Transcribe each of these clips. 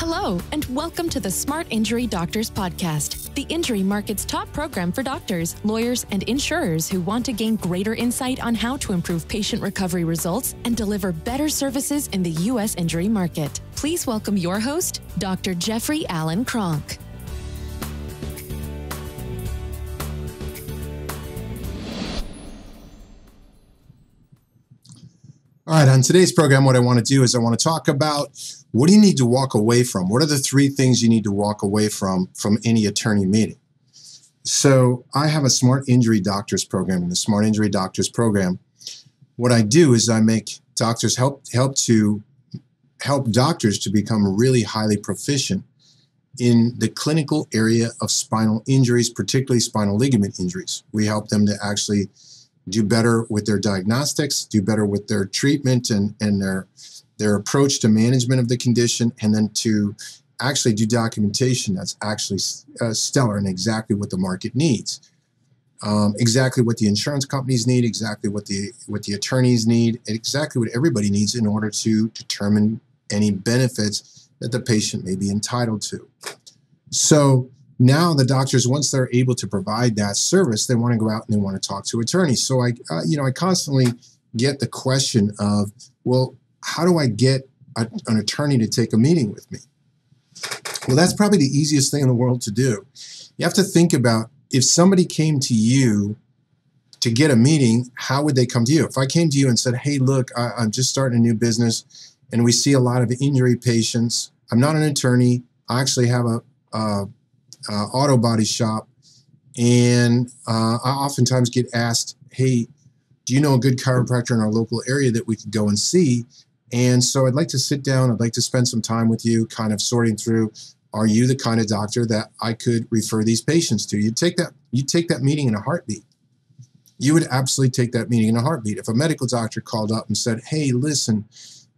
Hello, and welcome to the Smart Injury Doctors podcast, the injury market's top program for doctors, lawyers, and insurers who want to gain greater insight on how to improve patient recovery results and deliver better services in the U.S. injury market. Please welcome your host, Dr. Jeffrey Allen Kronk. All right, on today's program, what I want to do is I want to talk about what do you need to walk away from? What are the three things you need to walk away from any attorney meeting? So I have a Smart Injury Doctors program. In the Smart Injury Doctors program, what I do is I make doctors help doctors to become really highly proficient in the clinical area of spinal injuries, particularly spinal ligament injuries. We help them to actually do better with their diagnostics, do better with their treatment and their approach to management of the condition, and then to actually do documentation that's actually stellar and exactly what the market needs, exactly what the insurance companies need, exactly what the attorneys need, exactly what everybody needs in order to determine any benefits that the patient may be entitled to. So now the doctors, once they're able to provide that service, they want to go out and they want to talk to attorneys. So I constantly get the question of, well, how do I get an attorney to take a meeting with me? Well, that's probably the easiest thing in the world to do. You have to think about, if somebody came to you to get a meeting, how would they come to you? If I came to you and said, hey, look, I'm just starting a new business and we see a lot of injury patients. I'm not an attorney. I actually have a auto body shop, and I oftentimes get asked, hey, do you know a good chiropractor in our local area that we could go and see? And so I'd like to sit down, I'd like to spend some time with you, kind of sorting through, are you the kind of doctor that I could refer these patients to? You'd take that meeting in a heartbeat. You would absolutely take that meeting in a heartbeat. If a medical doctor called up and said, hey, listen,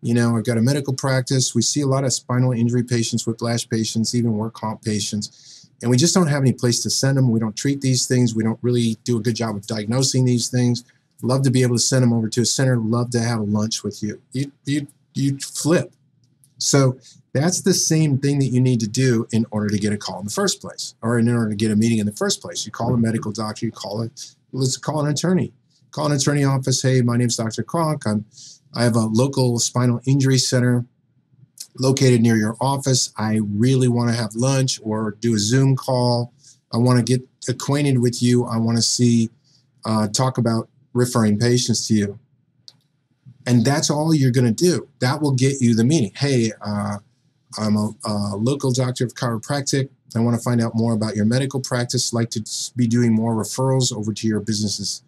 I've got a medical practice. We see a lot of spinal injury patients, whiplash patients, even work comp patients. And we just don't have any place to send them. We don't treat these things. We don't really do a good job of diagnosing these things. Love to be able to send them over to a center. Love to have a lunch with you. You'd flip. So that's the same thing that you need to do in order to get a call in the first place, or in order to get a meeting in the first place. You call a medical doctor. Let's call an attorney. Call an attorney office. Hey, my name's Dr. Kronk. I have a local spinal injury center located near your office. I really want to have lunch or do a Zoom call. I want to get acquainted with you. I want to talk about referring patients to you. And that's all you're going to do. That will get you the meeting. Hey, I'm a local doctor of chiropractic. I want to find out more about your medical practice. Like to be doing more referrals over to your business's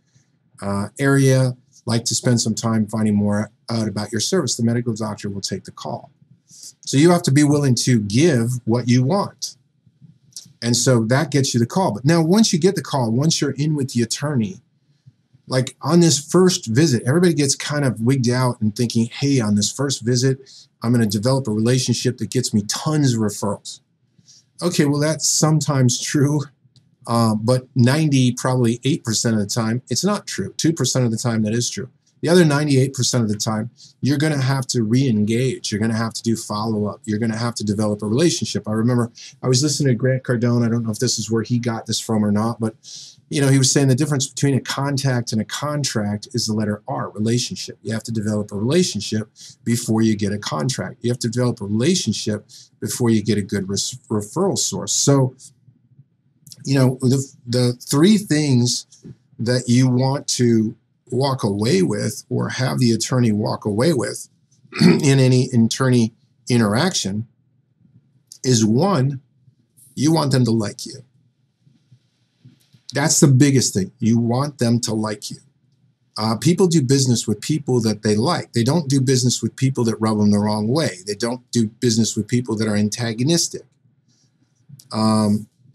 area. Like to spend some time finding more out about your service. The medical doctor will take the call. So you have to be willing to give what you want. And so that gets you the call. But now once you get the call, once you're in with the attorney, like on this first visit, everybody gets kind of wigged out and thinking, hey, on this first visit, I'm going to develop a relationship that gets me tons of referrals. Okay, well, that's sometimes true, but probably 8% of the time, it's not true. 2% of the time, that is true. The other 98% of the time, you're going to have to re-engage. You're going to have to do follow-up. You're going to have to develop a relationship. I remember I was listening to Grant Cardone. I don't know if this is where he got this from or not, but he was saying the difference between a contact and a contract is the letter R, relationship. You have to develop a relationship before you get a contract. You have to develop a relationship before you get a good referral source. So, the three things that you want to walk away with or have the attorney walk away with in any attorney interaction is, one, you want them to like you. That's the biggest thing. You want them to like you. People do business with people that they like. They don't do business with people that rub them the wrong way. They don't do business with people that are antagonistic.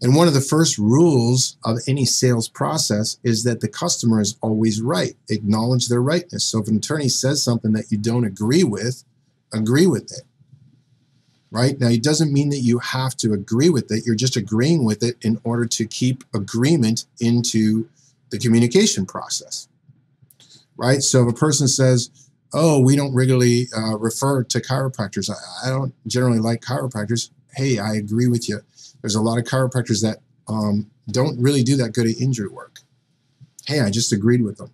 And one of the first rules of any sales process is that the customer is always right. Acknowledge their rightness. So if an attorney says something that you don't agree with it. Right? Now, it doesn't mean that you have to agree with it. You're just agreeing with it in order to keep agreement into the communication process. Right? So if a person says, oh, we don't regularly refer to chiropractors. I don't generally like chiropractors. hey, I agree with you. There's a lot of chiropractors that don't really do that good at injury work. Hey, I just agreed with them.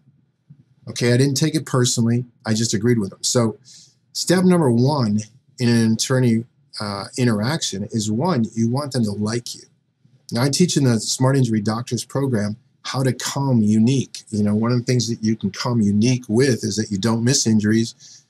Okay, I didn't take it personally. I just agreed with them. So step number one in an attorney interaction is, one, you want them to like you. Now, I teach in the Smart Injury Doctors program how to come unique. You know, one of the things that you can come unique with is that you don't miss injuries.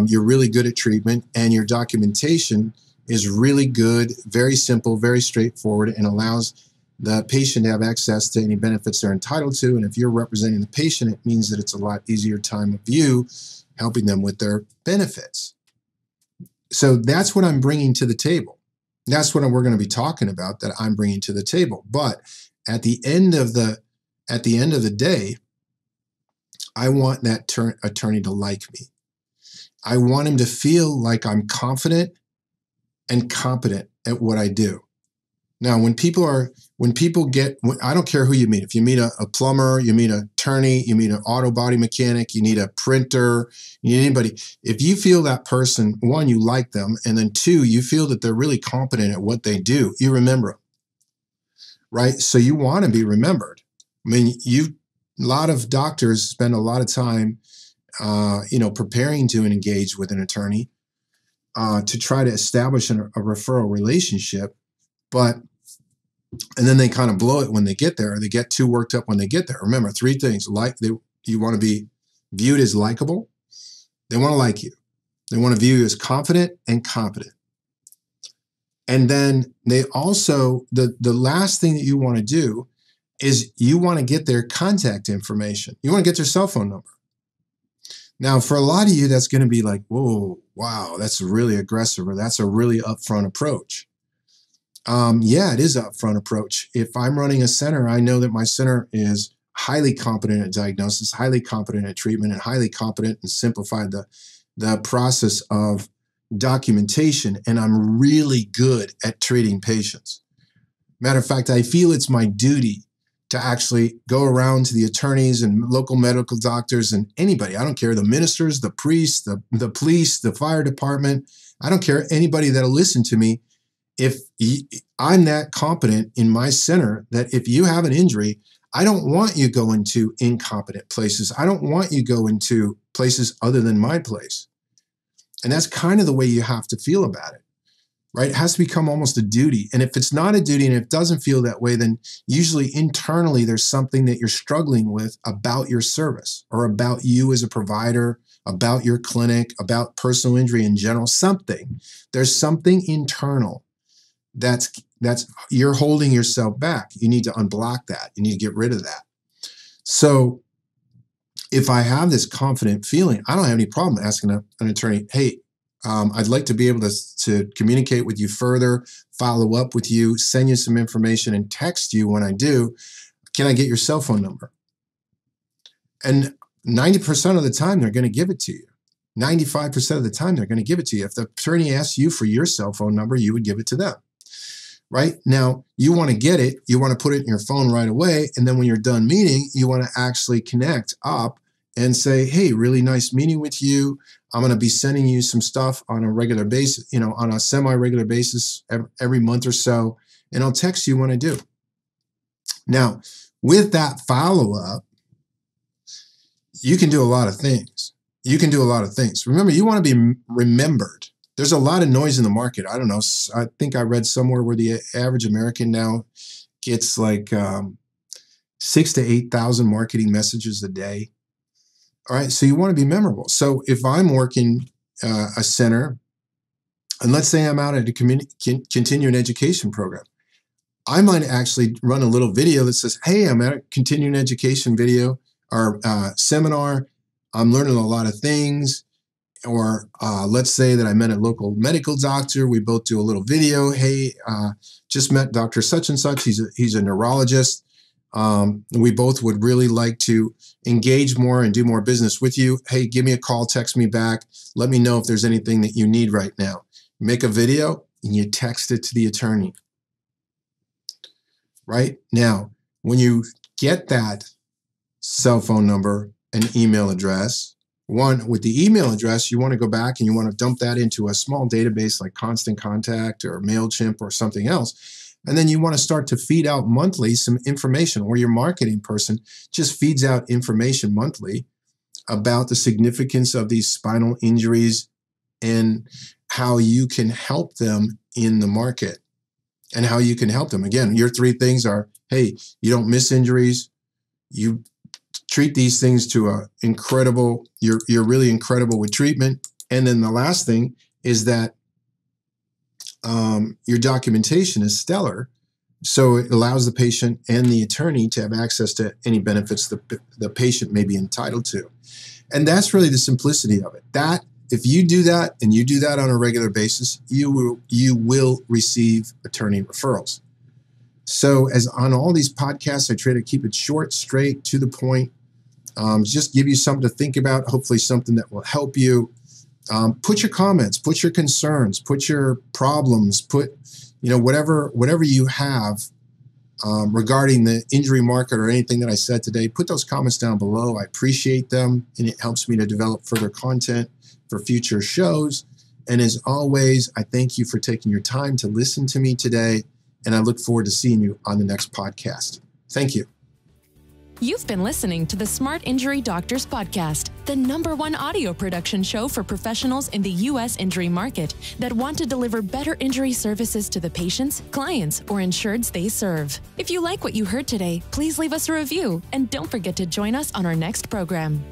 You're really good at treatment, and your documentation is really good, very simple, very straightforward, and allows the patient to have access to any benefits they're entitled to. And if you're representing the patient, it means that it's a lot easier time of you helping them with their benefits. So that's what I'm bringing to the table. That's what we're going to be talking about, that I'm bringing to the table. But at the end of the day, I want that attorney to like me. I want him to feel like I'm confident and competent at what I do. Now, when people get, I don't care who you meet. If you meet a plumber, you meet an attorney, you meet an auto body mechanic, you need a printer, you need anybody. If you feel that person, one, you like them, and then two, you feel that they're really competent at what they do, you remember them, right? So you want to be remembered. I mean, a lot of doctors spend a lot of time, preparing to engage with an attorney to try to establish a referral relationship, and then they kind of blow it when they get there. They get too worked up when they get there. Remember, three things: you want to be viewed as likable. They want to like you. They want to view you as confident and competent. And then they also, the last thing that you want to do is you want to get their contact information. You want to get their cell phone number. Now, for a lot of you, that's going to be like, whoa, wow, that's really aggressive, or that's a really upfront approach. Yeah, it is an upfront approach. If I'm running a center, I know that my center is highly competent at diagnosis, highly competent at treatment, and highly competent and simplified the process of documentation, and I'm really good at treating patients. Matter of fact, I feel it's my duty to actually go around to the attorneys and local medical doctors and anybody. I don't care, the ministers, the priests, the police, the fire department. I don't care, anybody that'll listen to me. If I'm that competent in my center that if you have an injury, I don't want you going to incompetent places. I don't want you going to places other than my place. And that's kind of the way you have to feel about it, right? It has to become almost a duty. And if it's not a duty and it doesn't feel that way, then usually internally there's something that you're struggling with about your service, or about you as a provider, about your clinic, about personal injury in general, something. There's something internal that's you're holding yourself back. You need to unblock that. You need to get rid of that. So if I have this confident feeling, I don't have any problem asking an attorney, hey, I'd like to be able to communicate with you further, follow up with you, send you some information, and text you when I do. Can I get your cell phone number? And 90% of the time, they're going to give it to you. 95% of the time, they're going to give it to you. If the attorney asks you for your cell phone number, you would give it to them. Right? Now, you want to get it, you want to put it in your phone right away, and then when you're done meeting, you want to actually connect up and say, hey, really nice meeting with you. I'm going to be sending you some stuff on a regular basis, on a semi-regular basis every month or so, and I'll text you when I do. Now, with that follow-up, you can do a lot of things. Remember, you want to be remembered. There's a lot of noise in the market. I don't know. I think I read somewhere where the average American now gets like 6,000 to 8,000 marketing messages a day. All right. So you want to be memorable. So if I'm working a center, and let's say I'm out at a continuing education program, I might actually run a little video that says, hey, I'm at a continuing education video or seminar. I'm learning a lot of things. Or let's say that I met a local medical doctor. We both do a little video. Hey, just met Dr. Such and Such. He's a neurologist. We both would really like to engage more and do more business with you. Hey, give me a call, text me back. Let me know if there's anything that you need right now. Make a video and you text it to the attorney. Right? Now, when you get that cell phone number and email address, One, with the email address, you want to go back and you want to dump that into a small database like Constant Contact or MailChimp or something else. And then you want to start to feed out monthly some information, or your marketing person just feeds out information monthly about the significance of these spinal injuries and how you can help them in the market and how you can help them. Again, your 3 things are, hey, you don't miss injuries, you treat these things to a incredible, you're really incredible with treatment. And then the last thing is that your documentation is stellar. So it allows the patient and the attorney to have access to any benefits the patient may be entitled to. And that's really the simplicity of it. That if you do that and you do that on a regular basis, you will receive attorney referrals. So as on all these podcasts, I try to keep it short, straight, to the point. Just give you something to think about, hopefully something that will help you. Put your comments, put your concerns, put your problems, put, whatever you have regarding the injury market or anything that I said today, put those comments down below. I appreciate them, and it helps me to develop further content for future shows. And as always, I thank you for taking your time to listen to me today, and I look forward to seeing you on the next podcast. Thank you. You've been listening to the Smart Injury Doctors podcast, the #1 audio production show for professionals in the U.S. injury market that want to deliver better injury services to the patients, clients, or insureds they serve. If you like what you heard today, please leave us a review and don't forget to join us on our next program.